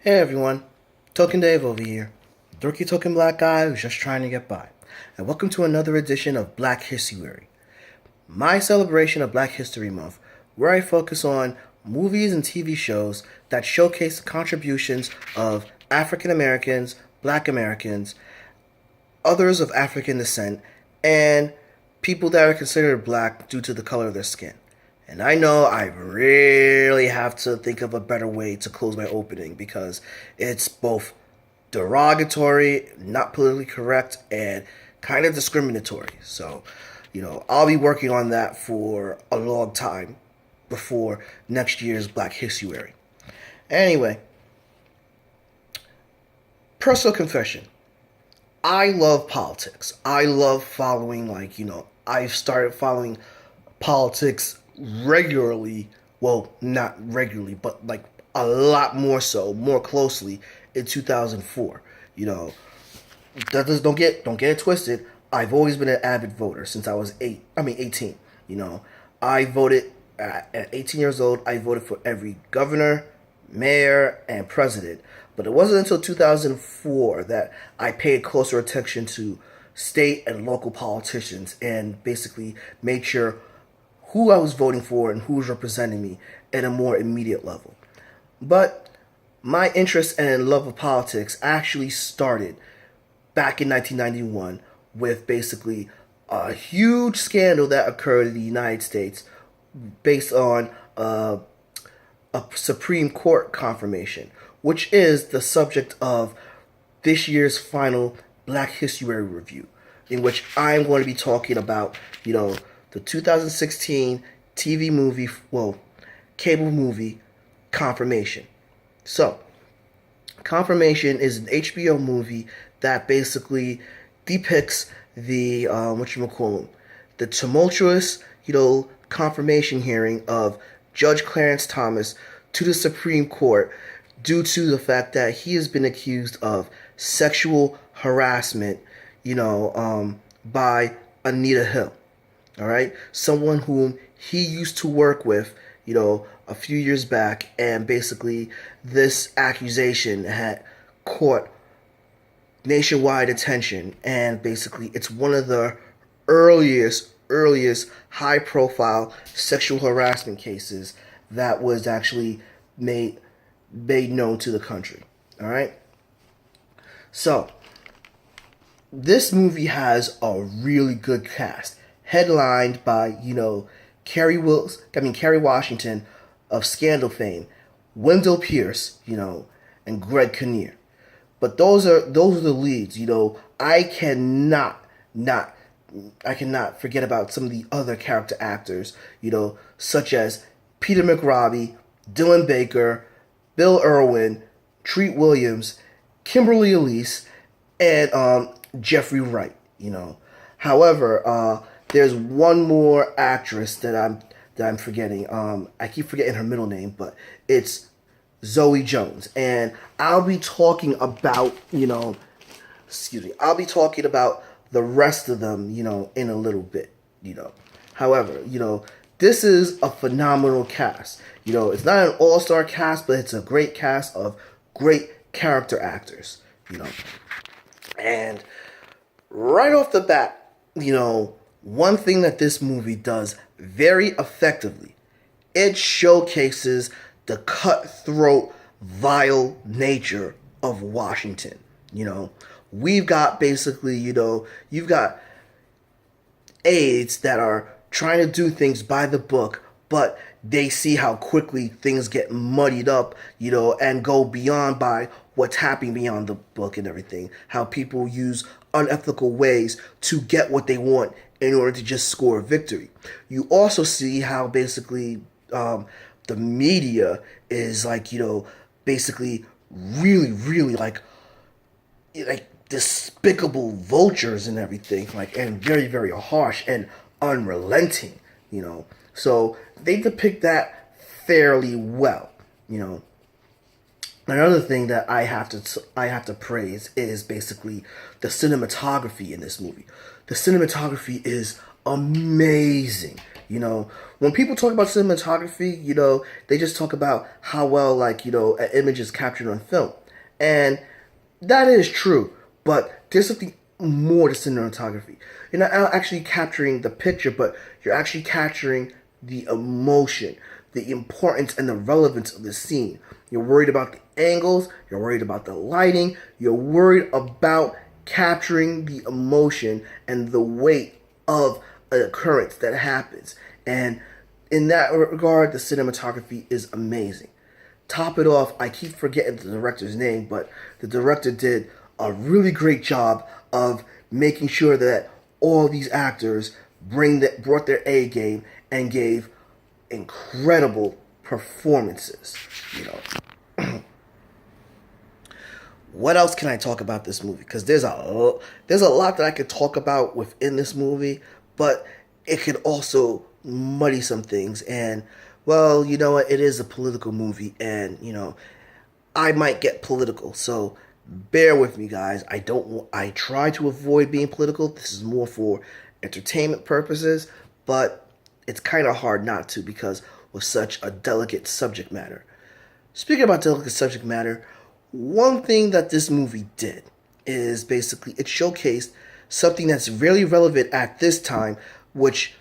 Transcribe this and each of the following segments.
Hey everyone, Token Dave over here, dorky token black guy who's just trying to get by, and welcome to another edition of Black Hisuary, my celebration of Black History Month, where I focus on movies and TV shows that showcase the contributions of African Americans, Black Americans, others of African descent, and people that are considered black due to the color of their skin. And I know I really have to think of a better way to close my opening because it's both derogatory, not politically correct, and kind of discriminatory. So, I'll be working on that for a long time before next year's Black Hisuary. Anyway, personal confession. I love politics. I love following, I've started following politics regularly. Well, not regularly, but like a lot more so, more closely in 2004. Don't get it twisted. I've always been an avid voter since I was 18. I voted at 18 years old. I voted for every governor, mayor, and president. But it wasn't until 2004 that I paid closer attention to state and local politicians and basically made sure who I was voting for and who was representing me at a more immediate level. But my interest and love of politics actually started back in 1991 with basically a huge scandal that occurred in the United States based on a Supreme Court confirmation, which is the subject of this year's final Black History Review, in which I'm going to be talking about, the 2016 TV movie, cable movie, Confirmation. So, Confirmation is an HBO movie that basically depicts the, the tumultuous, confirmation hearing of Judge Clarence Thomas to the Supreme Court due to the fact that he has been accused of sexual harassment, by Anita Hill. All right, someone whom he used to work with, a few years back, and basically this accusation had caught nationwide attention, and basically it's one of the earliest high-profile sexual harassment cases that was actually made known to the country. All right, so this movie has a really good cast, headlined by, Kerry Washington of Scandal fame, Wendell Pierce, and Greg Kinnear. But those are the leads. I cannot forget about some of the other character actors, such as Peter McRobbie, Dylan Baker, Bill Irwin, Treat Williams, Kimberly Elise, and Jeffrey Wright. However, there's one more actress that I'm forgetting. I keep forgetting her middle name, but it's Zoe Jones, and I'll be talking about I'll be talking about the rest of them, in a little bit. However, this is a phenomenal cast. It's not an all-star cast, but it's a great cast of great character actors. And right off the bat, one thing that this movie does very effectively, it showcases the cutthroat, vile nature of Washington. We've got basically, you've got aides that are trying to do things by the book, but they see how quickly things get muddied up, and go beyond by what's happening beyond the book and everything. How people use unethical ways to get what they want in order to just score a victory. You also see how basically the media is basically really like despicable vultures and everything, and very, very harsh and unrelenting, So they depict that fairly well, Another thing that I have to praise is basically the cinematography in this movie. The cinematography is amazing. You know, when people talk about cinematography, you know, they just talk about how well, like, you know, an image is captured on film. And that is true, but there's something more to cinematography. You're not actually capturing the picture, but you're actually capturing the emotion, the importance, and the relevance of the scene. You're worried about the angles, you're worried about the lighting, you're worried about capturing the emotion and the weight of an occurrence that happens. And in that regard, the cinematography is amazing. Top it off, I keep forgetting the director's name, but the director did a really great job of making sure that all these actors brought their A game and gave incredible performances. You know, what else can I talk about this movie? Because there's a lot that I could talk about within this movie, but it could also muddy some things. And well, you know what? It is a political movie, and you know, I might get political, so bear with me, guys. I try to avoid being political. This is more for entertainment purposes, but it's kind of hard not to because with such a delicate subject matter. Speaking about delicate subject matter, one thing that this movie did is basically it showcased something that's really relevant at this time, which,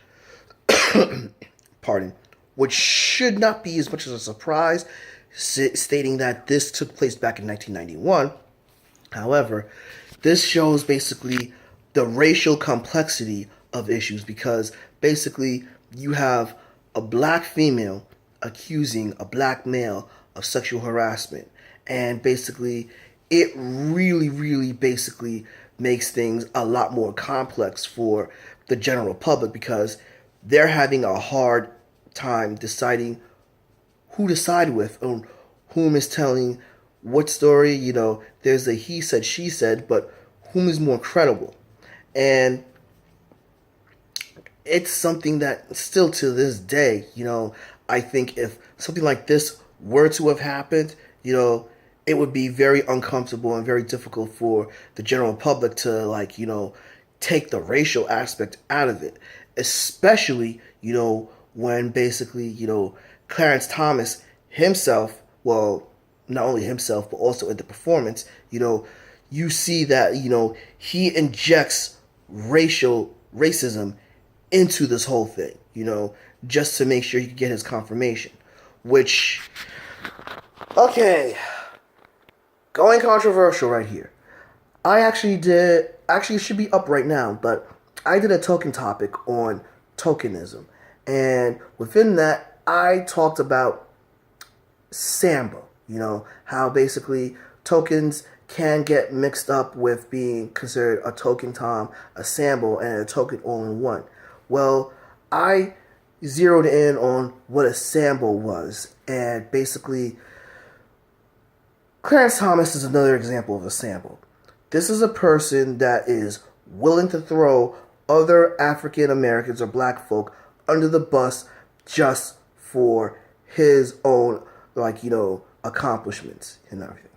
pardon, which should not be as much as a surprise, stating that this took place back in 1991. However, this shows basically the racial complexity of issues because basically you have a black female accusing a black male of sexual harassment. And basically, it really basically makes things a lot more complex for the general public because they're having a hard time deciding who to side with or whom is telling what story. You know, there's a he said, she said, but whom is more credible? And it's something that still to this day, you know, I think if something like this were to have happened, you know, it would be very uncomfortable and very difficult for the general public to, like, you know, take the racial aspect out of it. Especially, you know, when basically, you know, Clarence Thomas himself, well, not only himself, but also in the performance, you know, you see that, you know, he injects racism into this whole thing, you know, just to make sure he can get his confirmation. Which, okay, going controversial right here. Actually it should be up right now, but I did a token topic on tokenism. And within that, I talked about Sambo, you know, how basically tokens can get mixed up with being considered a token Tom, a Sambo, and a token all-in-one. Well, I zeroed in on what a Sambo was, and basically Clarence Thomas is another example of a Sambo. This is a person that is willing to throw other African Americans or black folk under the bus just for his own, like, you know, accomplishments and everything.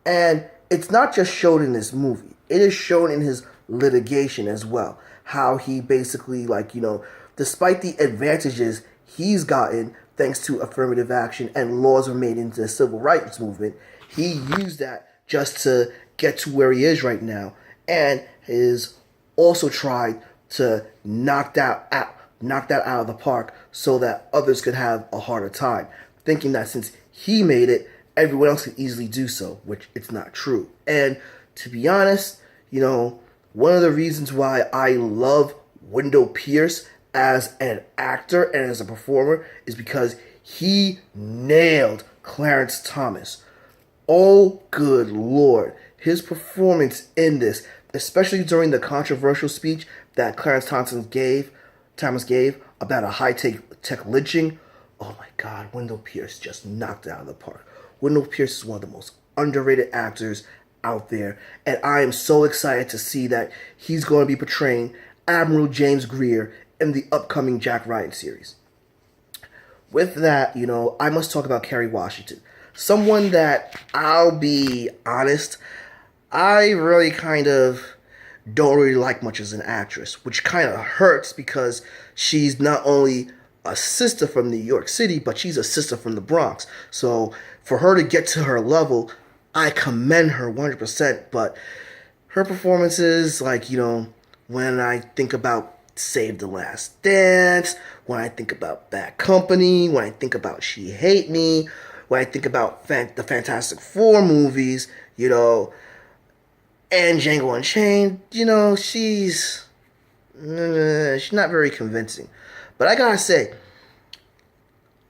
And it's not just shown in this movie. It is shown in his litigation as well. How he basically, like, you know, despite the advantages he's gotten thanks to affirmative action and laws were made into the civil rights movement, he used that just to get to where he is right now, and has also tried to knock that out of the park so that others could have a harder time, thinking that since he made it, everyone else could easily do so, which it's not true. And to be honest, you know, one of the reasons why I love Wendell Pierce as an actor and as a performer is because he nailed Clarence Thomas. Oh, good Lord. His performance in this, especially during the controversial speech that Clarence Thomas gave about a high-tech lynching, oh my God, Wendell Pierce just knocked it out of the park. Wendell Pierce is one of the most underrated actors out there, and I am so excited to see that he's going to be portraying Admiral James Greer in the upcoming Jack Ryan series. With that, you know, I must talk about Kerry Washington. Someone that, I'll be honest, I really kind of don't really like much as an actress, which kind of hurts because she's not only a sister from New York City, but she's a sister from the Bronx. So for her to get to her level, I commend her 100%. But her performances, like, when I think about Save the Last Dance, when I think about Bad Company, when I think about She Hate Me, when I think about the Fantastic Four movies, and Django Unchained, she's not very convincing. But I gotta say,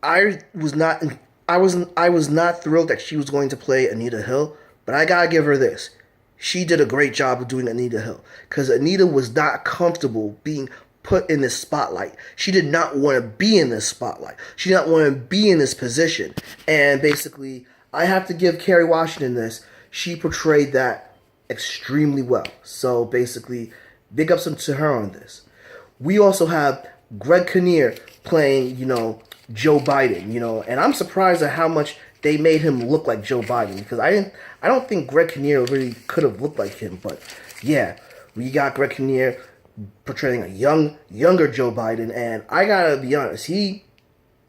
I was not thrilled that she was going to play Anita Hill, but I gotta give her this. She did a great job of doing Anita Hill, because Anita was not comfortable being put in this spotlight. She did not want to be in this spotlight. She did not want to be in this position. And basically, I have to give Kerry Washington this. She portrayed that extremely well. So basically, big ups to her on this. We also have Greg Kinnear playing, Joe Biden, and I'm surprised at how much they made him look like Joe Biden, because I don't think Greg Kinnear really could have looked like him. But yeah, we got Greg Kinnear portraying a younger Joe Biden, and I gotta be honest, he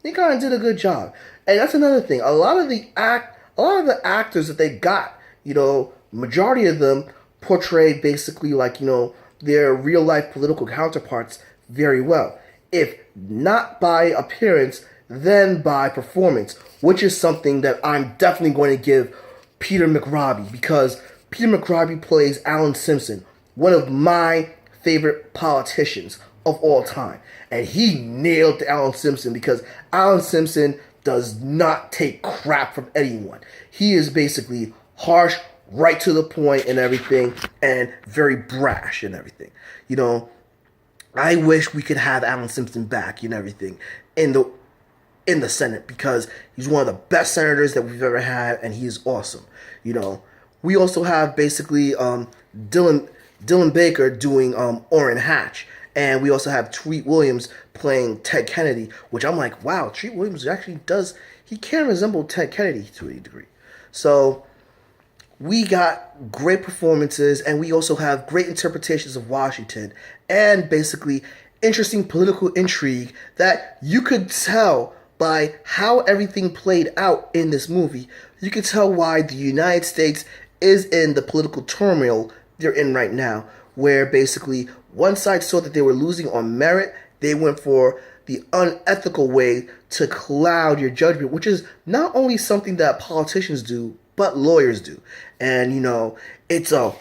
kind of did a good job. And that's another thing. A lot of the actors that they got, majority of them portrayed basically like, their real life political counterparts very well. If not by appearance, then by performance, which is something that I'm definitely going to give Peter McRobbie, because Peter McRobbie plays Alan Simpson, one of my favorite politicians of all time. And he nailed Alan Simpson, because Alan Simpson does not take crap from anyone. He is basically harsh, right to the point and everything, and very brash and everything. I wish we could have Alan Simpson back and everything in the Senate, because he's one of the best senators that we've ever had, and he's awesome. We also have basically Dylan Baker doing Orrin Hatch, and we also have Treat Williams playing Ted Kennedy, which I'm like, wow, Treat Williams actually he can resemble Ted Kennedy to a degree. So we got great performances, and we also have great interpretations of Washington, and basically interesting political intrigue that you could tell by how everything played out in this movie. You could tell why the United States is in the political turmoil they're in right now, where basically one side saw that they were losing on merit. They went for the unethical way to cloud your judgment, which is not only something that politicians do, but lawyers do. And, it's a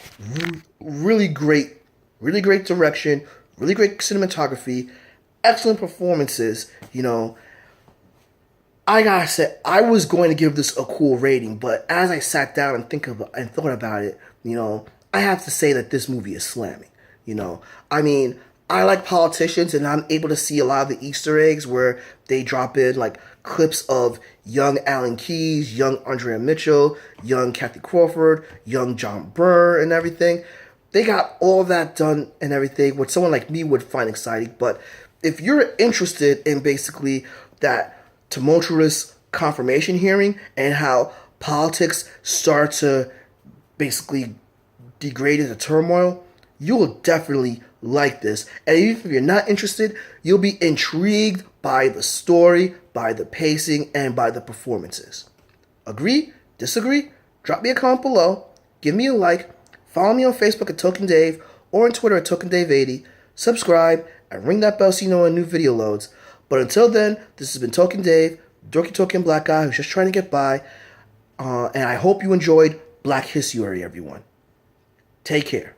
really great direction, really great cinematography, excellent performances. I gotta say, I was going to give this a cool rating, but as I sat down and thought about it, I have to say that this movie is slamming. I like politicians, and I'm able to see a lot of the Easter eggs where they drop in like clips of young Alan Keyes, young Andrea Mitchell, young Kathy Crawford, young John Burr, and everything. They got all that done and everything, which someone like me would find exciting. But if you're interested in basically that tumultuous confirmation hearing and how politics start to basically degrade into turmoil, you will definitely like this. And even if you're not interested, you'll be intrigued by the story, by the pacing, and by the performances. Agree? Disagree? Drop me a comment below. Give me a like. Follow me on Facebook at Token Dave, or on Twitter at TokenDave80. Subscribe and ring that bell so you know when a new video loads. But until then, this has been Token Dave, dorky token black guy who's just trying to get by. And I hope you enjoyed Black Hisuary, everyone. Take care.